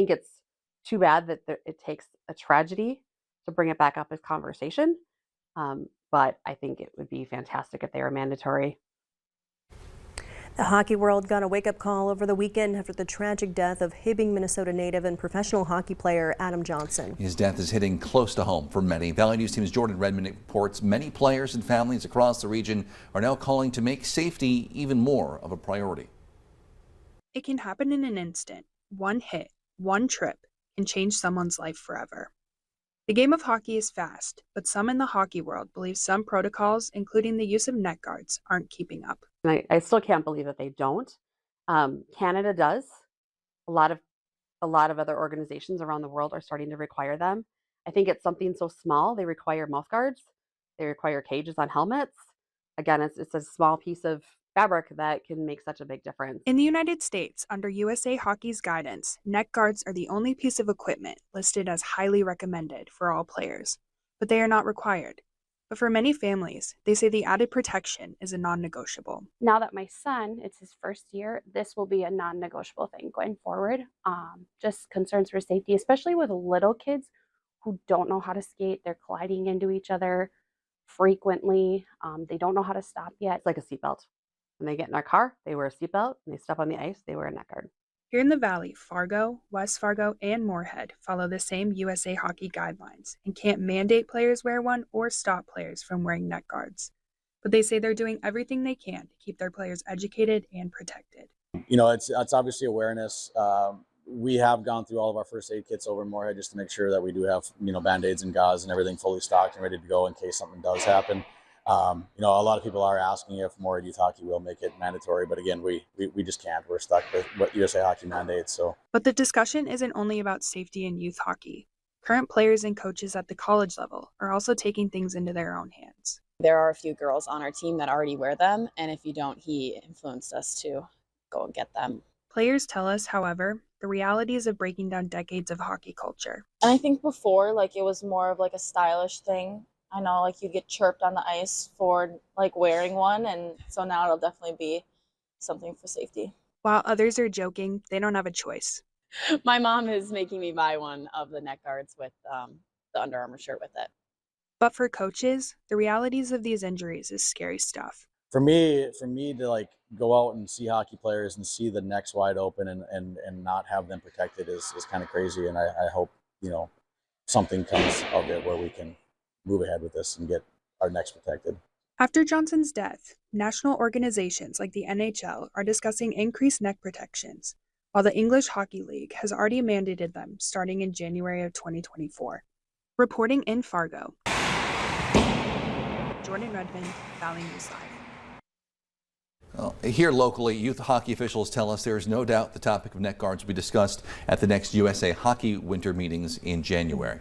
think it's too bad that it takes a tragedy to bring it back up as conversation. But I think it would be fantastic if they were mandatory. The hockey world got a wake-up call over the weekend after the tragic death of Hibbing, Minnesota native and professional hockey player Adam Johnson. His death is hitting close to home for many. Valley News Team's Jordan Redmond reports many players and families across the region are now calling to make safety even more of a priority. It can happen in an instant. One hit, one trip can change someone's life forever. The game of hockey is fast, but some in the hockey world believe some protocols, including the use of neck guards, aren't keeping up. And I still can't believe that they don't. Canada does. A lot of other organizations around the world are starting to require them. I think it's something so small. They require mouth guards. They require cages on helmets. Again, it's a small piece of fabric that can make such a big difference. In the United States, under USA Hockey's guidance, neck guards are the only piece of equipment listed as highly recommended for all players, but they are not required. But for many families, they say the added protection is a non-negotiable. Now that my son, it's his first year, this will be a non-negotiable thing going forward. Just concerns for safety, especially with little kids who don't know how to skate. They're colliding into each other frequently. They don't know how to stop yet. It's like a seatbelt. When they get in their car, they wear a seatbelt. When they step on the ice, they wear a neck guard. Here in the Valley, Fargo, West Fargo, and Moorhead follow the same USA Hockey guidelines and can't mandate players wear one or stop players from wearing neck guards. But they say they're doing everything they can to keep their players educated and protected. You know, it's obviously awareness. We have gone through all of our first aid kits over in Moorhead just to make sure that we do have, Band-Aids and gauze and everything fully stocked and ready to go in case something does happen. A lot of people are asking if Moorhead Youth Hockey will make it mandatory, but again, we just can't. We're stuck with what USA Hockey mandates. So, but the discussion isn't only about safety in youth hockey. Current players and coaches at the college level are also taking things into their own hands. There are a few girls on our team that already wear them, and if you don't, he influenced us to go and get them. Players tell us, however, the realities of breaking down decades of hockey culture. And I think before, it was more of a stylish thing. I know you get chirped on the ice for wearing one, and so now it'll definitely be something for safety. While others are joking, they don't have a choice. My mom is making me buy one of the neck guards with the Under Armour shirt with it. But for coaches, the realities of these injuries is scary stuff. For me to go out and see hockey players and see the necks wide open and not have them protected is kind of crazy. And I hope, something comes of it where we can move ahead with this and get our necks protected. After Johnson's death, national organizations like the NHL are discussing increased neck protections, while the English Hockey League has already mandated them starting in January of 2024. Reporting in Fargo, Jordan Redmond, Valley News Live. Well, here locally, youth hockey officials tell us there is no doubt the topic of neck guards will be discussed at the next USA Hockey Winter Meetings in January.